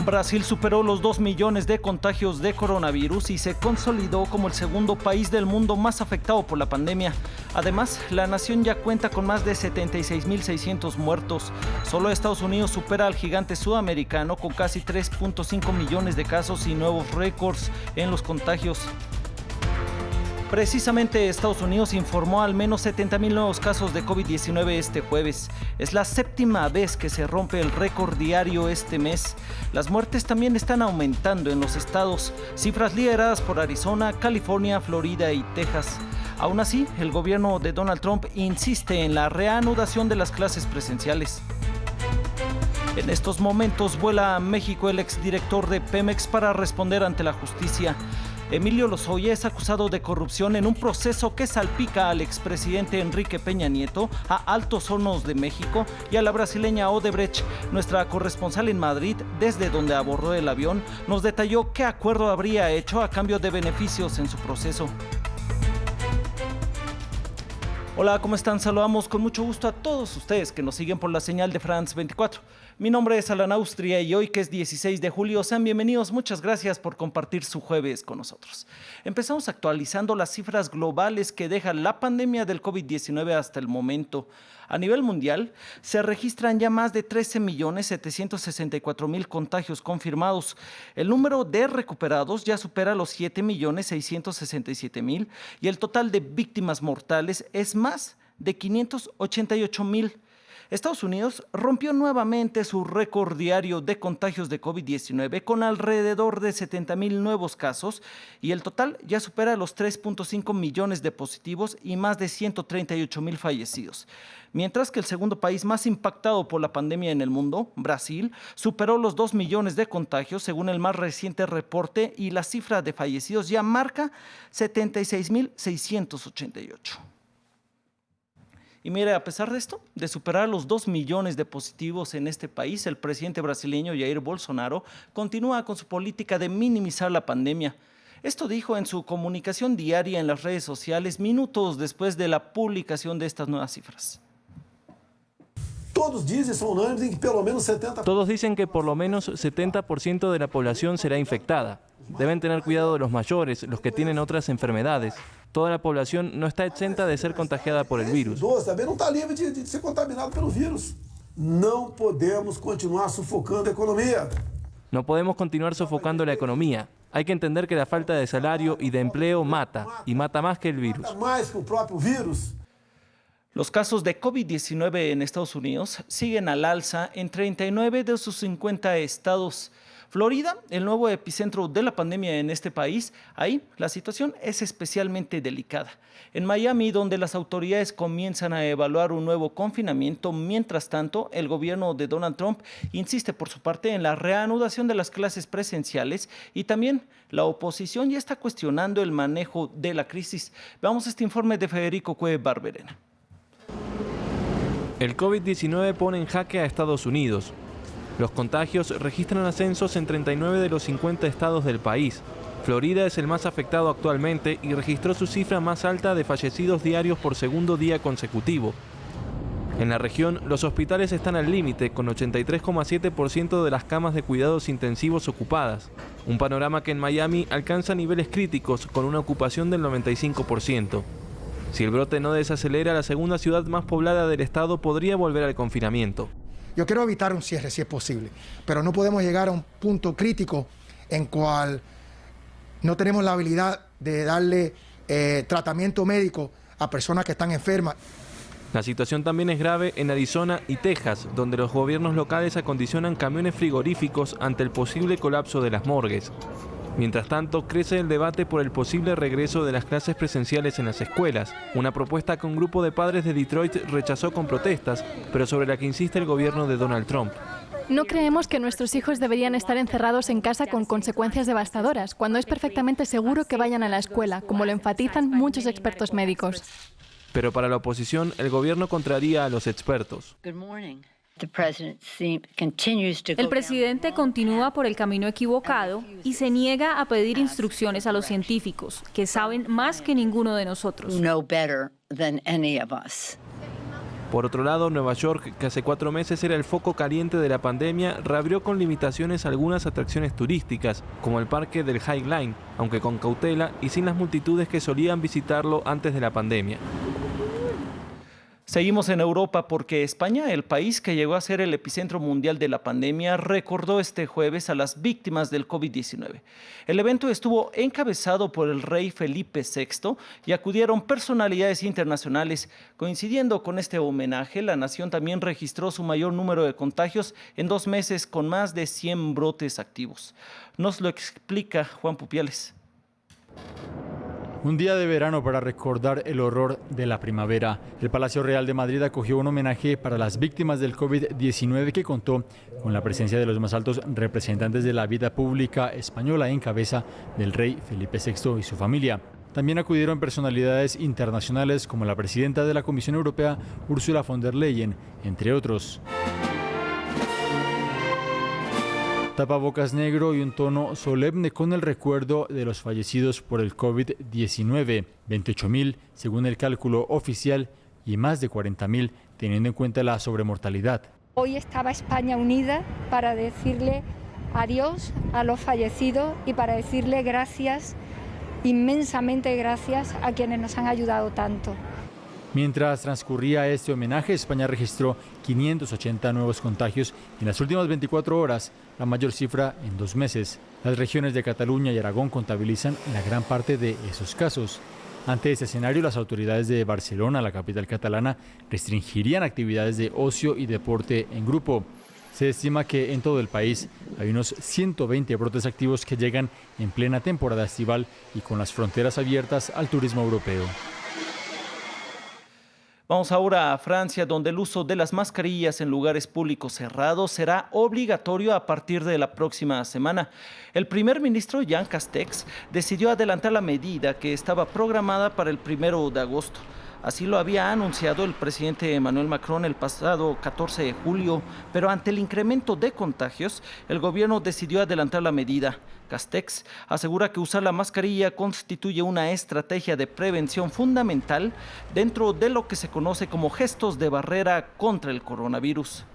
Brasil superó los 2 millones de contagios de coronavirus y se consolidó como el segundo país del mundo más afectado por la pandemia. Además, la nación ya cuenta con más de 76.600 muertos. Solo Estados Unidos supera al gigante sudamericano con casi 3.5 millones de casos y nuevos récords en los contagios. Precisamente Estados Unidos informó al menos 70.000 nuevos casos de COVID-19 este jueves. Es la séptima vez que se rompe el récord diario este mes. Las muertes también están aumentando en los estados, cifras lideradas por Arizona, California, Florida y Texas. Aún así, el gobierno de Donald Trump insiste en la reanudación de las clases presenciales. En estos momentos vuela a México el exdirector de Pemex para responder ante la justicia. Emilio Lozoya es acusado de corrupción en un proceso que salpica al expresidente Enrique Peña Nieto, a Altos Hornos de México y a la brasileña Odebrecht. Nuestra corresponsal en Madrid, desde donde abordó el avión, nos detalló qué acuerdo habría hecho a cambio de beneficios en su proceso. Hola, ¿cómo están? Saludamos con mucho gusto a todos ustedes que nos siguen por la señal de France 24. Mi nombre es Alan Austria y hoy, que es 16 de julio, sean bienvenidos. Muchas gracias por compartir su jueves con nosotros. Empezamos actualizando las cifras globales que deja la pandemia del COVID-19 hasta el momento. A nivel mundial, se registran ya más de 13.764.000 contagios confirmados. El número de recuperados ya supera los 7.667.000 y el total de víctimas mortales es más de 588.000. Estados Unidos rompió nuevamente su récord diario de contagios de COVID-19 con alrededor de 70.000 nuevos casos y el total ya supera los 3.5 millones de positivos y más de 138.000 fallecidos. Mientras que el segundo país más impactado por la pandemia en el mundo, Brasil, superó los 2 millones de contagios según el más reciente reporte y la cifra de fallecidos ya marca 76.688. Y mire, a pesar de esto, de superar los 2 millones de positivos en este país, el presidente brasileño Jair Bolsonaro continúa con su política de minimizar la pandemia. Esto dijo en su comunicación diaria en las redes sociales minutos después de la publicación de estas nuevas cifras. Todos dicen que por lo menos 70% de la población será infectada. Deben tener cuidado de los mayores, los que tienen otras enfermedades. Toda la población no está exenta de ser contagiada por el virus. También no está libre de ser contaminado por el virus. No podemos continuar sofocando la economía. No podemos continuar sofocando la economía. Hay que entender que la falta de salario y de empleo mata, y mata más que el virus. Mata más que el propio virus. Los casos de COVID-19 en Estados Unidos siguen al alza en 39 de sus 50 estados. Florida, el nuevo epicentro de la pandemia en este país, ahí la situación es especialmente delicada. En Miami, donde las autoridades comienzan a evaluar un nuevo confinamiento, mientras tanto, el gobierno de Donald Trump insiste por su parte en la reanudación de las clases presenciales y también la oposición ya está cuestionando el manejo de la crisis. Veamos este informe de Federico Cue Barberena. El COVID-19 pone en jaque a Estados Unidos. Los contagios registran ascensos en 39 de los 50 estados del país. Florida es el más afectado actualmente y registró su cifra más alta de fallecidos diarios por segundo día consecutivo. En la región, los hospitales están al límite, con 83,7% de las camas de cuidados intensivos ocupadas. Un panorama que en Miami alcanza niveles críticos, con una ocupación del 95%. Si el brote no desacelera, la segunda ciudad más poblada del estado podría volver al confinamiento. Yo quiero evitar un cierre si es posible, pero no podemos llegar a un punto crítico en cual no tenemos la habilidad de darle tratamiento médico a personas que están enfermas. La situación también es grave en Arizona y Texas, donde los gobiernos locales acondicionan camiones frigoríficos ante el posible colapso de las morgues. Mientras tanto, crece el debate por el posible regreso de las clases presenciales en las escuelas, una propuesta que un grupo de padres de Detroit rechazó con protestas, pero sobre la que insiste el gobierno de Donald Trump. No creemos que nuestros hijos deberían estar encerrados en casa con consecuencias devastadoras, cuando es perfectamente seguro que vayan a la escuela, como lo enfatizan muchos expertos médicos. Pero para la oposición, el gobierno contraría a los expertos. El presidente continúa por el camino equivocado y se niega a pedir instrucciones a los científicos, que saben más que ninguno de nosotros. Por otro lado, Nueva York, que hace 4 meses era el foco caliente de la pandemia, reabrió con limitaciones algunas atracciones turísticas, como el parque del High Line, aunque con cautela y sin las multitudes que solían visitarlo antes de la pandemia. Seguimos en Europa porque España, el país que llegó a ser el epicentro mundial de la pandemia, recordó este jueves a las víctimas del COVID-19. El evento estuvo encabezado por el rey Felipe VI y acudieron personalidades internacionales. Coincidiendo con este homenaje, la nación también registró su mayor número de contagios en 2 meses, con más de 100 brotes activos. Nos lo explica Juan Pupiales. Un día de verano para recordar el horror de la primavera. El Palacio Real de Madrid acogió un homenaje para las víctimas del COVID-19 que contó con la presencia de los más altos representantes de la vida pública española en cabeza del rey Felipe VI y su familia. También acudieron personalidades internacionales como la presidenta de la Comisión Europea, Ursula von der Leyen, entre otros. Tapabocas negro y un tono solemne con el recuerdo de los fallecidos por el COVID-19, 28.000 según el cálculo oficial y más de 40.000 teniendo en cuenta la sobremortalidad. Hoy estaba España unida para decirle adiós a los fallecidos y para decirle gracias, inmensamente gracias a quienes nos han ayudado tanto. Mientras transcurría este homenaje, España registró 580 nuevos contagios en las últimas 24 horas, la mayor cifra en 2 meses. Las regiones de Cataluña y Aragón contabilizan la gran parte de esos casos. Ante este escenario, las autoridades de Barcelona, la capital catalana, restringirían actividades de ocio y deporte en grupo. Se estima que en todo el país hay unos 120 brotes activos que llegan en plena temporada estival y con las fronteras abiertas al turismo europeo. Vamos ahora a Francia, donde el uso de las mascarillas en lugares públicos cerrados será obligatorio a partir de la próxima semana. El primer ministro Jean Castex decidió adelantar la medida que estaba programada para el 1 de agosto. Así lo había anunciado el presidente Emmanuel Macron el pasado 14 de julio, pero ante el incremento de contagios, el gobierno decidió adelantar la medida. Castex asegura que usar la mascarilla constituye una estrategia de prevención fundamental dentro de lo que se conoce como gestos de barrera contra el coronavirus.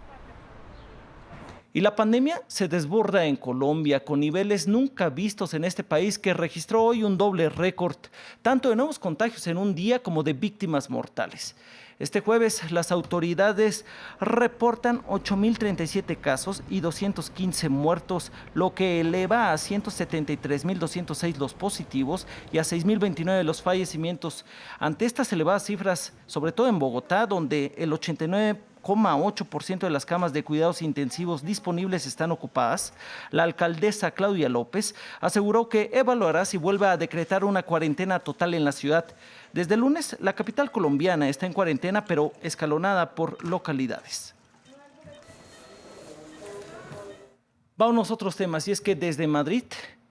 Y la pandemia se desborda en Colombia con niveles nunca vistos en este país, que registró hoy un doble récord, tanto de nuevos contagios en un día como de víctimas mortales. Este jueves las autoridades reportan 8.037 casos y 215 muertos, lo que eleva a 173.206 los positivos y a 6.029 los fallecimientos. Ante estas elevadas cifras, sobre todo en Bogotá, donde el 89,8% de las camas de cuidados intensivos disponibles están ocupadas, la alcaldesa Claudia López aseguró que evaluará si vuelve a decretar una cuarentena total en la ciudad. Desde el lunes, la capital colombiana está en cuarentena, pero escalonada por localidades. Vamos a otros temas, y es que desde Madrid,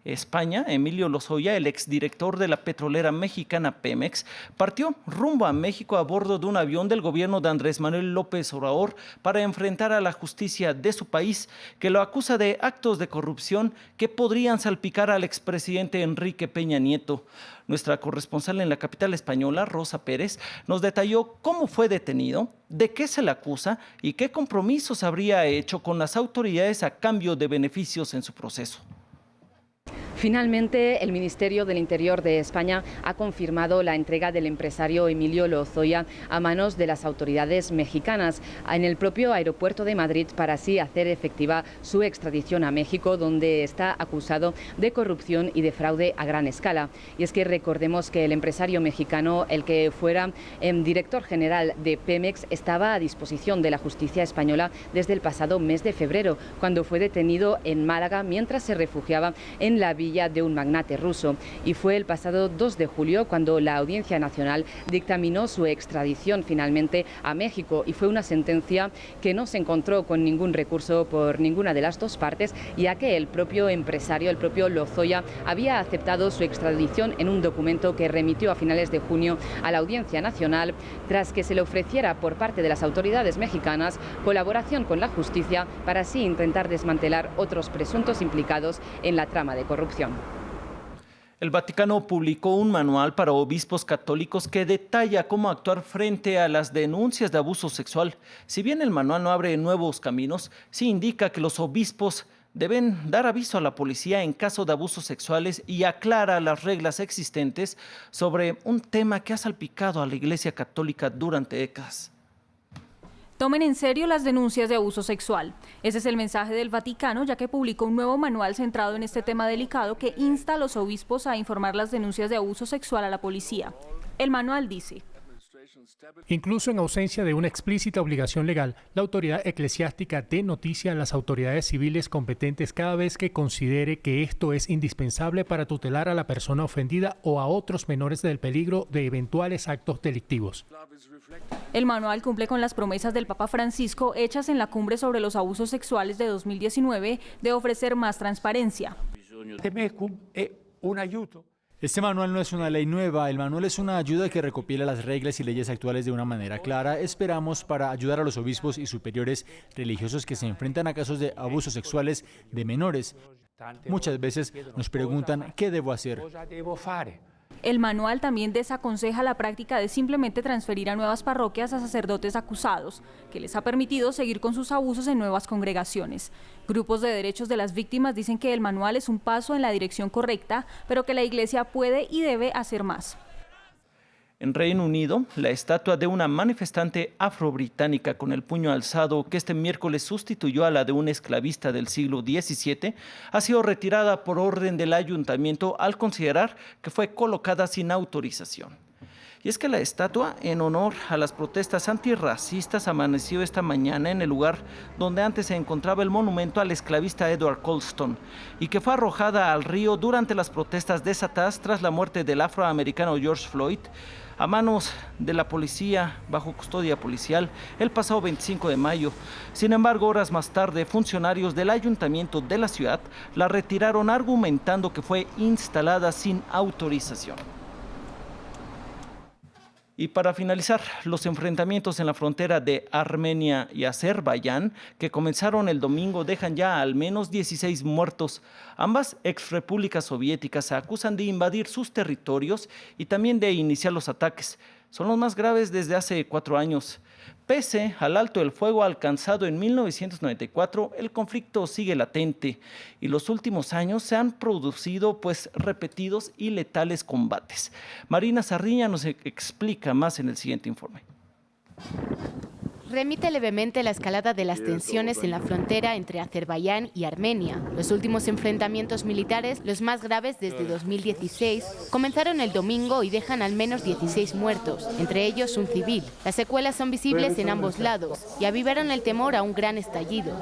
España, Emilio Lozoya, el exdirector de la petrolera mexicana Pemex, partió rumbo a México a bordo de un avión del gobierno de Andrés Manuel López Obrador para enfrentar a la justicia de su país, que lo acusa de actos de corrupción que podrían salpicar al expresidente Enrique Peña Nieto. Nuestra corresponsal en la capital española, Rosa Pérez, nos detalló cómo fue detenido, de qué se le acusa y qué compromisos habría hecho con las autoridades a cambio de beneficios en su proceso. Finalmente, el Ministerio del Interior de España ha confirmado la entrega del empresario Emilio Lozoya a manos de las autoridades mexicanas en el propio aeropuerto de Madrid, para así hacer efectiva su extradición a México, donde está acusado de corrupción y de fraude a gran escala. Y es que recordemos que el empresario mexicano, el que fuera director general de Pemex, estaba a disposición de la justicia española desde el pasado mes de febrero, cuando fue detenido en Málaga mientras se refugiaba en la villa de un magnate ruso, y fue el pasado 2 de julio cuando la Audiencia Nacional dictaminó su extradición finalmente a México, y fue una sentencia que no se encontró con ningún recurso por ninguna de las dos partes, ya que el propio empresario, el propio Lozoya, había aceptado su extradición en un documento que remitió a finales de junio a la Audiencia Nacional, tras que se le ofreciera por parte de las autoridades mexicanas colaboración con la justicia para así intentar desmantelar otros presuntos implicados en la trama de corrupción. El Vaticano publicó un manual para obispos católicos que detalla cómo actuar frente a las denuncias de abuso sexual. Si bien el manual no abre nuevos caminos, sí indica que los obispos deben dar aviso a la policía en caso de abusos sexuales y aclara las reglas existentes sobre un tema que ha salpicado a la Iglesia Católica durante décadas. Tomen en serio las denuncias de abuso sexual. Ese es el mensaje del Vaticano, ya que publicó un nuevo manual centrado en este tema delicado que insta a los obispos a informar las denuncias de abuso sexual a la policía. El manual dice: incluso en ausencia de una explícita obligación legal, la autoridad eclesiástica dé noticia a las autoridades civiles competentes cada vez que considere que esto es indispensable para tutelar a la persona ofendida o a otros menores del peligro de eventuales actos delictivos. El manual cumple con las promesas del Papa Francisco hechas en la cumbre sobre los abusos sexuales de 2019 de ofrecer más transparencia. Este manual no es una ley nueva, el manual es una ayuda que recopila las reglas y leyes actuales de una manera clara. Esperamos para ayudar a los obispos y superiores religiosos que se enfrentan a casos de abusos sexuales de menores. Muchas veces nos preguntan ¿qué debo hacer? El manual también desaconseja la práctica de simplemente transferir a nuevas parroquias a sacerdotes acusados, que les ha permitido seguir con sus abusos en nuevas congregaciones. Grupos de derechos de las víctimas dicen que el manual es un paso en la dirección correcta, pero que la Iglesia puede y debe hacer más. En Reino Unido, la estatua de una manifestante afrobritánica con el puño alzado que este miércoles sustituyó a la de un esclavista del siglo XVII ha sido retirada por orden del ayuntamiento al considerar que fue colocada sin autorización. Y es que la estatua, en honor a las protestas antirracistas, amaneció esta mañana en el lugar donde antes se encontraba el monumento al esclavista Edward Colston y que fue arrojada al río durante las protestas desatadas tras la muerte del afroamericano George Floyd a manos de la policía bajo custodia policial el pasado 25 de mayo. Sin embargo, horas más tarde, funcionarios del ayuntamiento de la ciudad la retiraron argumentando que fue instalada sin autorización. Y para finalizar, los enfrentamientos en la frontera de Armenia y Azerbaiyán, que comenzaron el domingo, dejan ya al menos 16 muertos. Ambas exrepúblicas soviéticas se acusan de invadir sus territorios y también de iniciar los ataques. Son los más graves desde hace 4 años. Pese al alto el fuego alcanzado en 1994, el conflicto sigue latente y los últimos años se han producido repetidos y letales combates. Marina Sarriña nos explica más en el siguiente informe. Remite levemente la escalada de las tensiones en la frontera entre Azerbaiyán y Armenia. Los últimos enfrentamientos militares, los más graves desde 2016, comenzaron el domingo y dejan al menos 16 muertos, entre ellos un civil. Las secuelas son visibles en ambos lados y avivaron el temor a un gran estallido.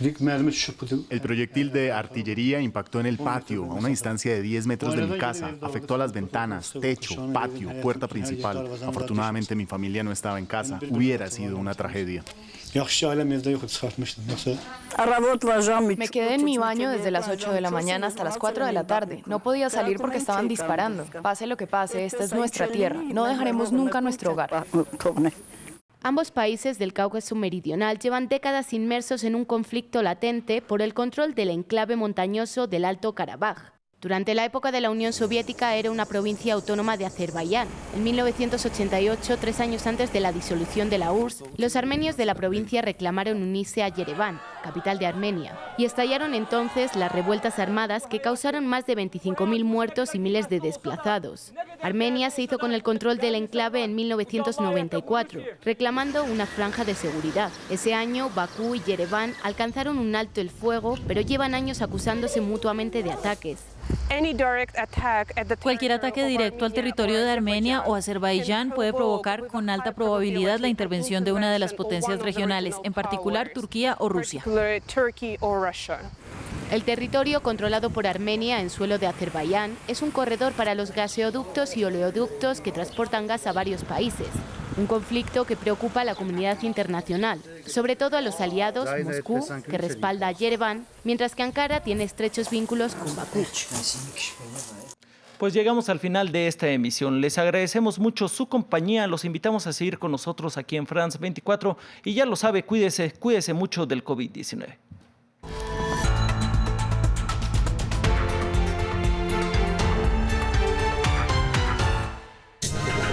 El proyectil de artillería impactó en el patio, a una distancia de 10 metros de mi casa. Afectó a las ventanas, techo, patio, puerta principal. Afortunadamente mi familia no estaba en casa. Hubiera sido una tragedia. Me quedé en mi baño desde las 8 de la mañana hasta las 4 de la tarde. No podía salir porque estaban disparando. Pase lo que pase, esta es nuestra tierra. No dejaremos nunca nuestro hogar. Ambos países del Cáucaso Meridional llevan décadas inmersos en un conflicto latente por el control del enclave montañoso del Alto Karabaj. Durante la época de la Unión Soviética era una provincia autónoma de Azerbaiyán. En 1988, 3 años antes de la disolución de la URSS, los armenios de la provincia reclamaron unirse a Yereván, capital de Armenia, y estallaron entonces las revueltas armadas que causaron más de 25.000 muertos y miles de desplazados. Armenia se hizo con el control del enclave en 1994, reclamando una franja de seguridad. Ese año, Bakú y Yereván alcanzaron un alto el fuego, pero llevan años acusándose mutuamente de ataques. Cualquier ataque directo al territorio de Armenia o Azerbaiyán puede provocar con alta probabilidad la intervención de una de las potencias regionales, en particular Turquía o Rusia. El territorio controlado por Armenia en suelo de Azerbaiyán es un corredor para los gaseoductos y oleoductos que transportan gas a varios países. Un conflicto que preocupa a la comunidad internacional, sobre todo a los aliados, Moscú, que respalda a Yereván, mientras que Ankara tiene estrechos vínculos con Bakú. Pues llegamos al final de esta emisión. Les agradecemos mucho su compañía. Los invitamos a seguir con nosotros aquí en France 24. Y ya lo sabe, cuídese mucho del COVID-19.